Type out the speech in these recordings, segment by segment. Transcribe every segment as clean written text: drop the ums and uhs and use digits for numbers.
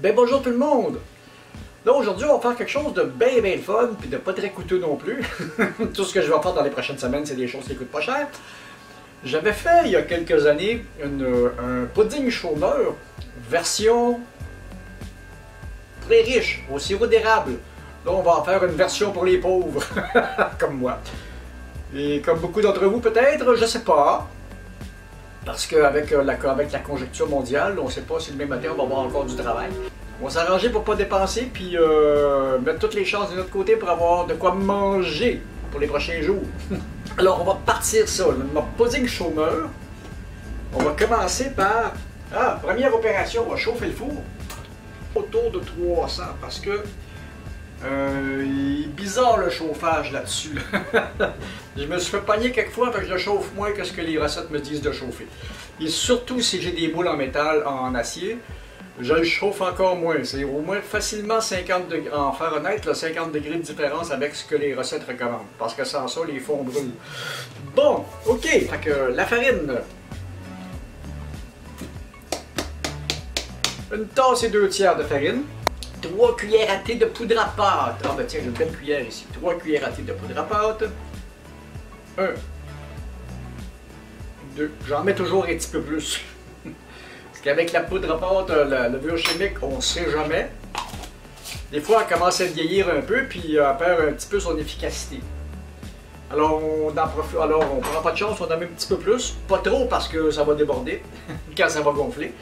Ben bonjour tout le monde! Là aujourd'hui on va faire quelque chose de bien le fun, puis de pas très coûteux non plus. Tout ce que je vais faire dans les prochaines semaines, c'est des choses qui coûtent pas cher. J'avais fait il y a quelques années un pudding chômeur, version très riche, au sirop d'érable. Là on va en faire une version pour les pauvres, comme moi. Et comme beaucoup d'entre vous peut-être, je sais pas. Parce qu'avec la conjoncture mondiale, on ne sait pas si demain matin on va avoir encore du travail. On va s'arranger pour ne pas dépenser, puis mettre toutes les chances de notre côté pour avoir de quoi manger pour les prochains jours. Alors on va partir ça, notre pudding chômeur. On va commencer par... première opération, on va chauffer le four. Autour de 300, parce que... il est bizarre le chauffage là-dessus. Je me suis fait pogner quelques fois, parce que je le chauffe moins que ce que les recettes me disent de chauffer. Et surtout si j'ai des boules en métal, en acier, je le chauffe encore moins. C'est au moins facilement 50 degrés, en Fahrenheit, là, 50 degrés de différence avec ce que les recettes recommandent. Parce que sans ça, les fours brûlent. Bon, ok, fait que la farine. Une tasse et 2/3 de farine. 3 cuillères à thé de poudre à pâte. Ah ben tiens, j'ai une belle cuillère ici. 3 cuillères à thé de poudre à pâte. 1. 2. J'en mets toujours un petit peu plus. Parce qu'avec la poudre à pâte, la levure chimique, on ne sait jamais. Des fois, elle commence à vieillir un peu, puis elle perd un petit peu son efficacité. Alors, on prend pas de chance, on en met un petit peu plus. Pas trop, parce que ça va déborder quand ça va gonfler.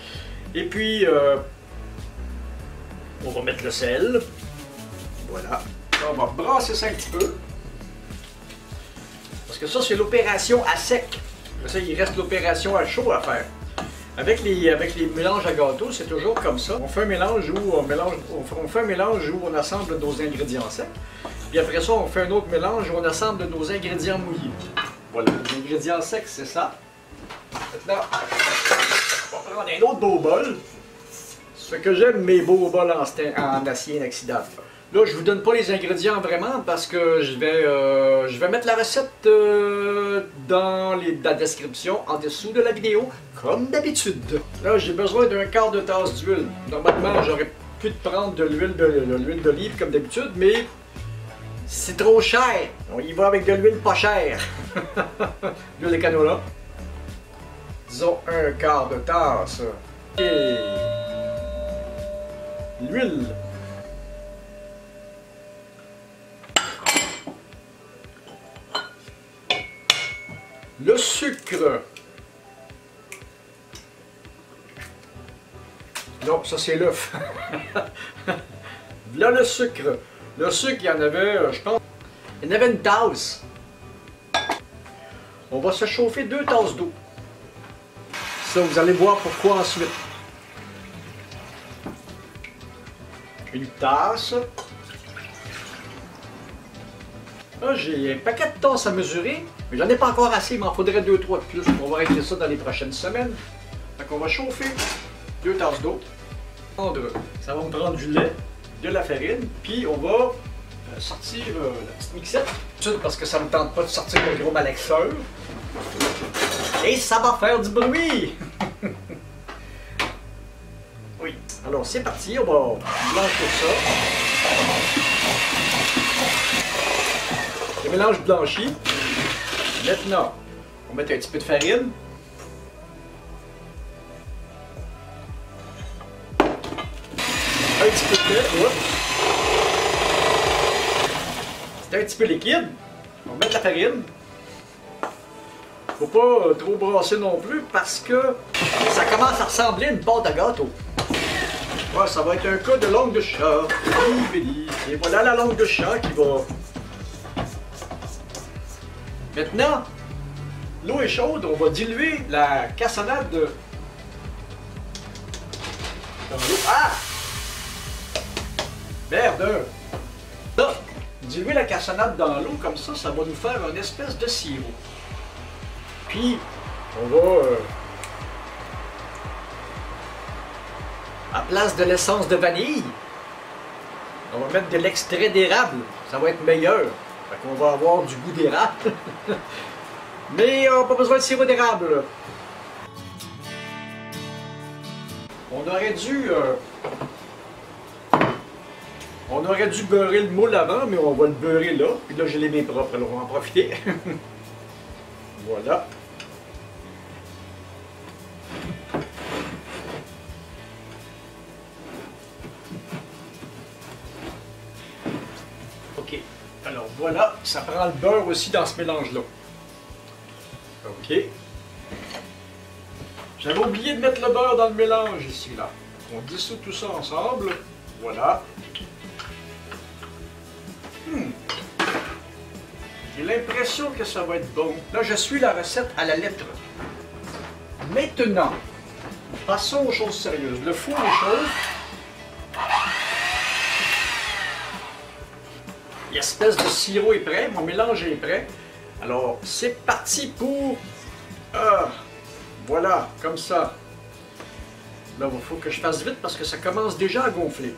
Et puis... on va mettre le sel. Voilà. On va brasser ça un petit peu. Parce que ça, c'est l'opération à sec. Ça, il reste l'opération à chaud à faire. Avec les mélanges à gâteau, c'est toujours comme ça. On fait un mélange où on assemble nos ingrédients secs. Puis après ça, on fait un autre mélange où on assemble nos ingrédients mouillés. Voilà, les ingrédients secs, c'est ça. Maintenant, on va prendre un autre beau bol. Ce que j'aime mes beaux bols en acier inoxydable. Là, je vous donne pas les ingrédients vraiment parce que je vais mettre la recette dans la description en dessous de la vidéo, comme d'habitude. Là, j'ai besoin d'un quart de tasse d'huile. Normalement, j'aurais pu prendre de l'huile d'olive comme d'habitude, mais c'est trop cher. On y va avec de l'huile pas chère. L'huile de canola. Disons un quart de tasse. Et... l'huile. Le sucre. Non, ça c'est l'œuf. Là le sucre. Le sucre, il y en avait, je pense, il y en avait une tasse. On va se chauffer 2 tasses d'eau. Ça, vous allez voir pourquoi ensuite. Une tasse. Là, j'ai un paquet de tasses à mesurer, mais j'en ai pas encore assez, il m'en faudrait 2-3 de plus. On va régler ça dans les prochaines semaines. Donc on va chauffer 2 tasses d'eau. Ça va me prendre du lait, de la farine, puis on va sortir la petite mixette. Parce que ça me tente pas de sortir le gros malaxeur. Et ça va faire du bruit! Oui, alors c'est parti, on va blanchir ça. Le mélange blanchi. Maintenant, on va mettre un petit peu de farine. Un petit peu de lait. C'est un petit peu liquide. On va mettre la farine. Faut pas trop brasser non plus parce que ça commence à ressembler à une pâte à gâteau. Ouais, ça va être un cas de langue de chat. Et voilà la langue de chat qui va... Maintenant, l'eau est chaude, on va diluer la cassonade dans l'eau. Ah! Merde! Là, diluer la cassonade dans l'eau comme ça, ça va nous faire une espèce de sirop. Puis, on va... à place de l'essence de vanille, on va mettre de l'extrait d'érable. Ça va être meilleur. Fait qu'on va avoir du goût d'érable. Mais on n'a pas besoin de sirop d'érable. On aurait dû On aurait dû beurrer le moule avant, mais on va le beurrer là. Puis là, j'ai les mains propres, alors on va en profiter. Voilà. OK. Alors voilà, ça prend le beurre aussi dans ce mélange-là. OK. J'avais oublié de mettre le beurre dans le mélange ici, là. On dissout tout ça ensemble. Voilà. J'ai l'impression que ça va être bon. Là, je suis la recette à la lettre. Maintenant, passons aux choses sérieuses. Le four est chaud. L'espèce de sirop est prêt. Mon mélange est prêt. Alors, c'est parti pour... voilà, comme ça. Là, il faut que je fasse vite parce que ça commence déjà à gonfler.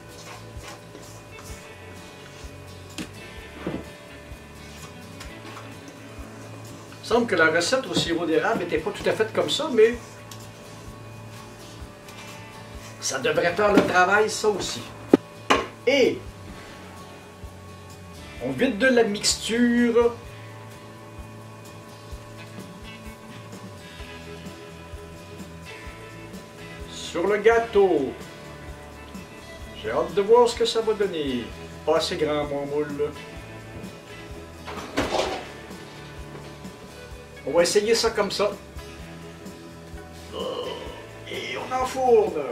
Il semble que la recette au sirop d'érable n'était pas tout à fait comme ça, mais ça devrait faire le travail, ça aussi. Et on vide de la mixture. Sur le gâteau. J'ai hâte de voir ce que ça va donner. Pas assez grand, mon moule. On va essayer ça comme ça. Et on enfourne.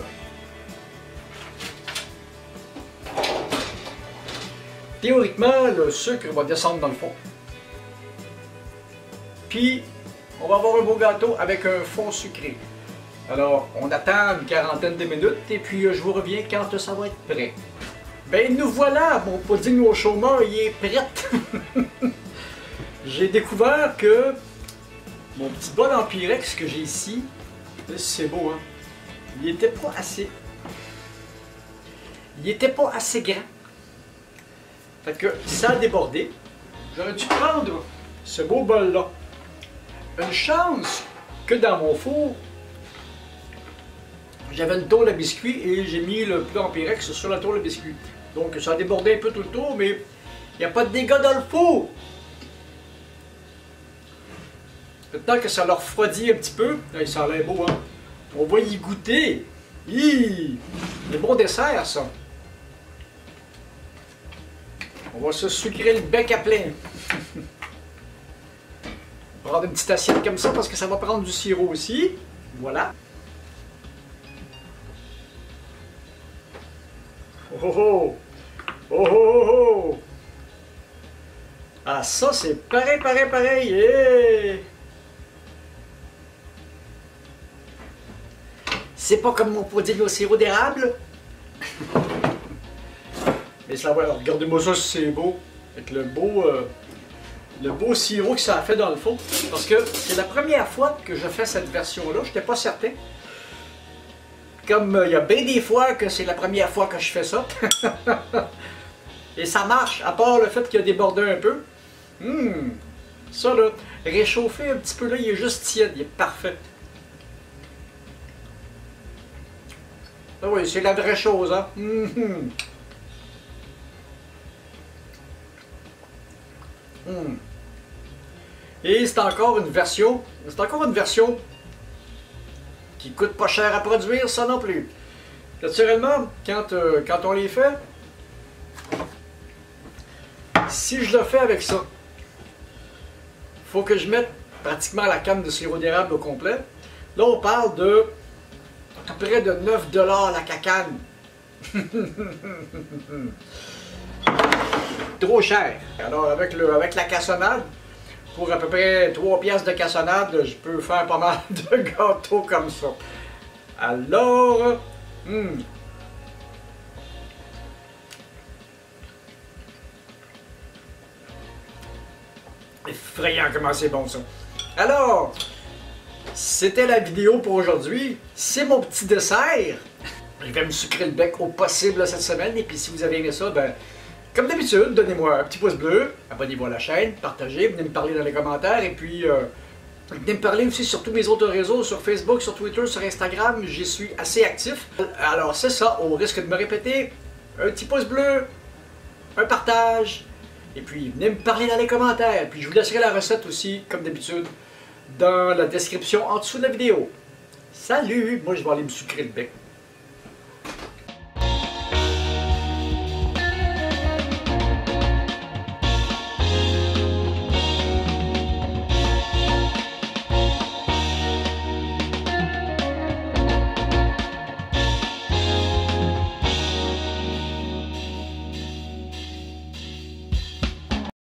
Théoriquement, le sucre va descendre dans le fond. Puis, on va avoir un beau gâteau avec un fond sucré. Alors, on attend une quarantaine de minutes et puis je vous reviens quand ça va être prêt. Ben nous voilà, mon pudding au chômeur, il est prêt. J'ai découvert que mon petit bol en Pyrex que j'ai ici, c'est beau, hein? Il était pas assez... Il était pas assez grand. Fait que ça a débordé. J'aurais dû prendre ce beau bol-là. Une chance que dans mon four, j'avais une tôle à biscuits et j'ai mis le plat en Pyrex sur la tôle à biscuits. Donc ça a débordé un peu tout le tour, mais il n'y a pas de dégâts dans le four. Maintenant que ça leur refroidit un petit peu, là, ça a l'air beau, hein? On va y goûter. Des bons desserts, ça. On va se sucrer le bec à plein. On va prendre une petite assiette comme ça parce que ça va prendre du sirop aussi. Voilà. Oh oh oh! Oh oh oh oh! Ah, ça c'est pareil, pareil, pareil! Hey! C'est pas comme mon pudding au sirop d'érable? Mais ça va, regardez-moi ça, c'est beau. Avec le beau sirop que ça a fait dans le fond. Parce que c'est la première fois que je fais cette version-là, j'étais pas certain. Comme il y a bien des fois que c'est la première fois que je fais ça. Et ça marche, à part le fait qu'il a débordé un peu. Ça là, réchauffer un petit peu là, il est juste tiède, il est parfait. Ah oui, c'est la vraie chose, hein. Et c'est encore une version, qui coûte pas cher à produire, ça non plus. Naturellement, quand on les fait, si je le fais avec ça, il faut que je mette pratiquement la canne de sirop d'érable au complet. Là, on parle de à peu près de 9 $ la cacane. Trop cher. Alors, avec la cassonade, pour à peu près 3 piastres de cassonade, je peux faire pas mal de gâteaux comme ça. Alors, effrayant comment c'est bon ça. Alors, c'était la vidéo pour aujourd'hui. C'est mon petit dessert. Je vais me sucrer le bec au possible cette semaine. Et puis si vous avez aimé ça, ben, comme d'habitude, donnez-moi un petit pouce bleu, abonnez-vous à la chaîne, partagez, venez me parler dans les commentaires. Et puis, venez me parler aussi sur tous mes autres réseaux, sur Facebook, sur Twitter, sur Instagram. J'y suis assez actif. Alors c'est ça, au risque de me répéter, un petit pouce bleu, un partage. Et puis, venez me parler dans les commentaires. Puis, je vous laisserai la recette aussi, comme d'habitude, dans la description en dessous de la vidéo. Salut! Moi, je vais aller me sucrer le bec.